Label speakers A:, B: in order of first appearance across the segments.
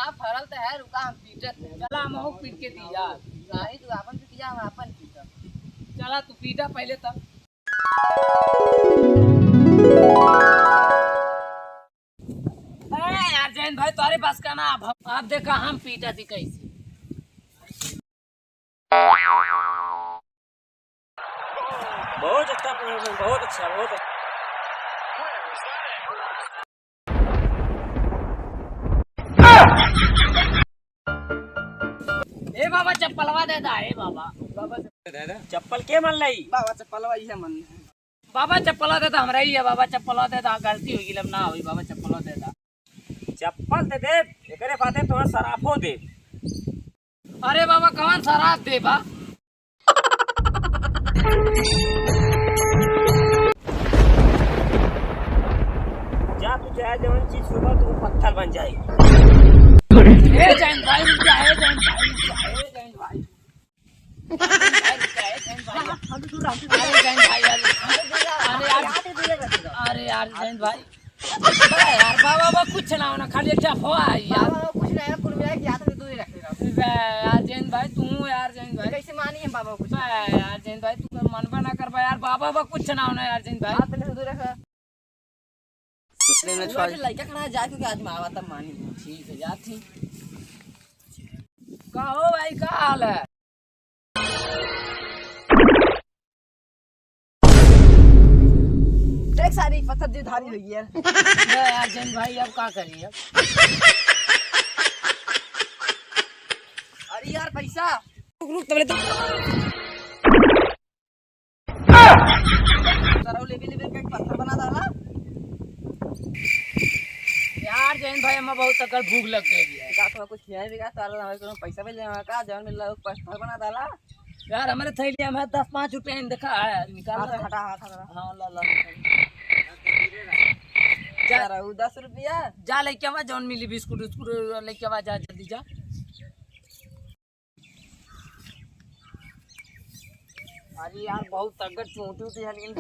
A: हाँ फरल तो है, रुका हम पीटत है।
B: चला हम हो पीट के दिया।
A: नहीं तू अपन पीटिया, हम अपन पीटब।
B: चला तू पीटा पहले तब। यार जैन भाई तुम्हारे पास का ना, आप देखा हम पीटा थी कैसे।
C: बहुत अच्छा, बहुत अच्छा, बहुत अच्छा।
B: ए बाबा चप्पलवा दे दा। ए बाबा
C: चप्पल के मन लाई?
A: बाबा चप्पलवा ये मन।
B: बाबा चप्पलवा दे दा, हमरा ही है बाबा चप्पलवा दे दा। गलती होगी लब ना होई, बाबा चप्पलवा दे दा।
C: चप्पल दे दे, एकरे फाते तुम्हारा सराफो दे।
B: अरे बाबा कौन शराब दे बा?
C: जा तू चाहे जवन चीज सुबह तू पत्थर बन जाए।
B: ए जैन भाई रुक जा, ए जैन भाई रुक जा, ए जैन भाई। अरे यार जैन भाई, यार बाबा कुछ ना होना, खाली अच्छा हो यार।
A: कुछ नहीं कुल मिला के याद दूर रख ले
B: यार जैन भाई तू यार जैन भाई
A: कैसे मानी है बाबा कुछ
B: यार जैन भाई तू मनबा ना कर यार। बाबा कुछ ना होना यार जैन भाई।
A: हाथ में दूर रख लड़का खड़ा जा क्योंकि आज मावा तब मानी।
B: ठीक है जाती। कहो भाई क्या हाल है?
A: देख सारी पत्थर जो धारी हुई है
B: यार जैन भाई अब क्या करिए?
A: अरे यार पैसा रुक तबले तो सराव लेबे के पत्थर बना डाला।
B: यार जैन भाई हमें बहुत तक भूख लग गई है।
A: का तो कुछ खियाई भी का ताला हमें पैसा भी लेवा का जवन मिल रहा पत्थर बना डाला।
B: यार हमारे थैली में 10-5 रुपए दिखा है, निकाल
A: हाथ हटा हाथ हटा।
B: हाँ ला ला
A: सराव 10 रुपया
B: जा लेके आवा, जौन मिली बिस्कुट उस्कुट लेके आवा, जा जल्दी जा। अरे यार बहुत तगड़ चोटी उठी है लेकिन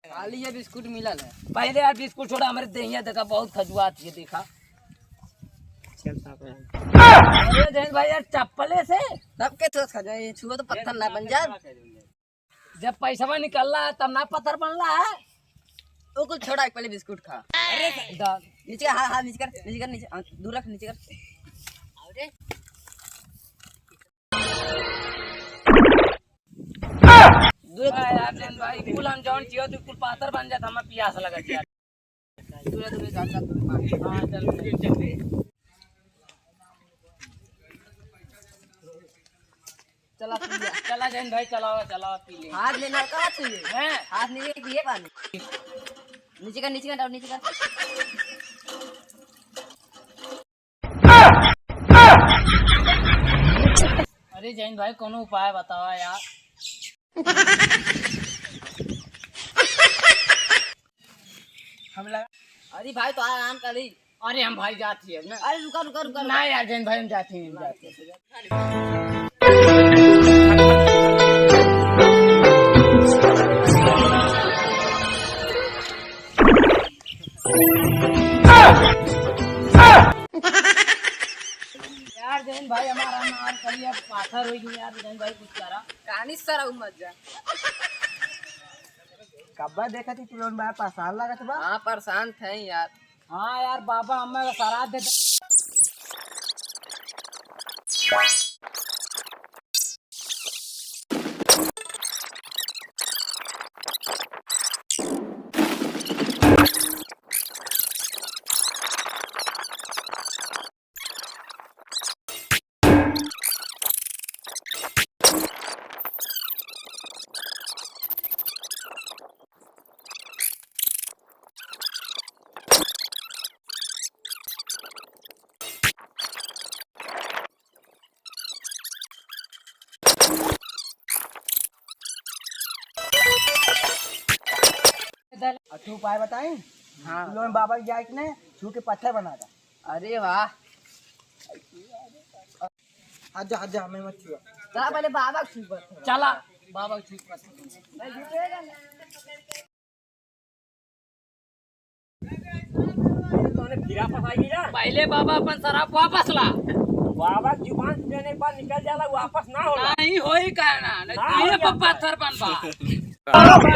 A: खाली ये बिस्कुट मिलल है।
B: पहले यार बिस्कुट छोड़ा, हमारे दहिया देखा बहुत खजुआती है देखा। अरे जैन भाई यार चप्पले से
A: सबके तो खा जाए छुआ तो पत्थर ना बन जाए।
B: जब पैसा निकल रहा है तब ना पत्थर बन रहा है।
A: वो कुछ छोड़ा पहले बिस्कुट खा।
B: अरे
A: नीचे हाँ हाँ नीचे कर नीचे कर नीचे दूर रख नीचे कर। अरे
B: यार जैन भाई कुल हम जौन चाहिए तो कुल पाथर बन जाता, हमें प्यास लगा यार।
A: दूर दूर जा जा।
B: हाँ चल
A: चला
B: चला जैन भाई चलाओ चलाओ पी ले।
A: हाथ लेना कहाँ चाहिए
B: हैं
A: हाथ नीचे दिए पानी नीचे कर नीचे कर।
B: अरे जैन भाई कोनो उपाय बताओ यार। हम लगा
A: अरे भाई तो आराम कर ली।
B: अरे हम भाई जाती है ना।
A: अरे रुका रुका रुका
B: ना यार जैन भाई हम जाते हैं यार जैन भाई हमारा नाम करिए पाथर हो गई यार। जैन भाई कुछ करा
A: कहानी सारा मत जा।
B: कब्बा देखा थी तुम बार परेशान लगा था।
A: हाँ परेशान थे यार।
B: हाँ यार बाबा हमें शराब दे
D: अच्छे उपाय बताएं।
A: हाँ
D: लोग बाबा की जाए ने छू के पत्थर बना था।
A: अरे वाह
D: हज हमें मत छुआ।
A: चला पहले बाबा
B: चला बाबा ठीक।
C: तूने फिरा फसाई ना
B: पहले बाबा अपन शराब वापस ला।
C: बाबा जुबान देने पर निकल जाला वापस ना होला
B: नहीं होई कहना नहीं
C: ना
B: तू ये
C: होई
B: पत्थर बनवा।
C: अरे,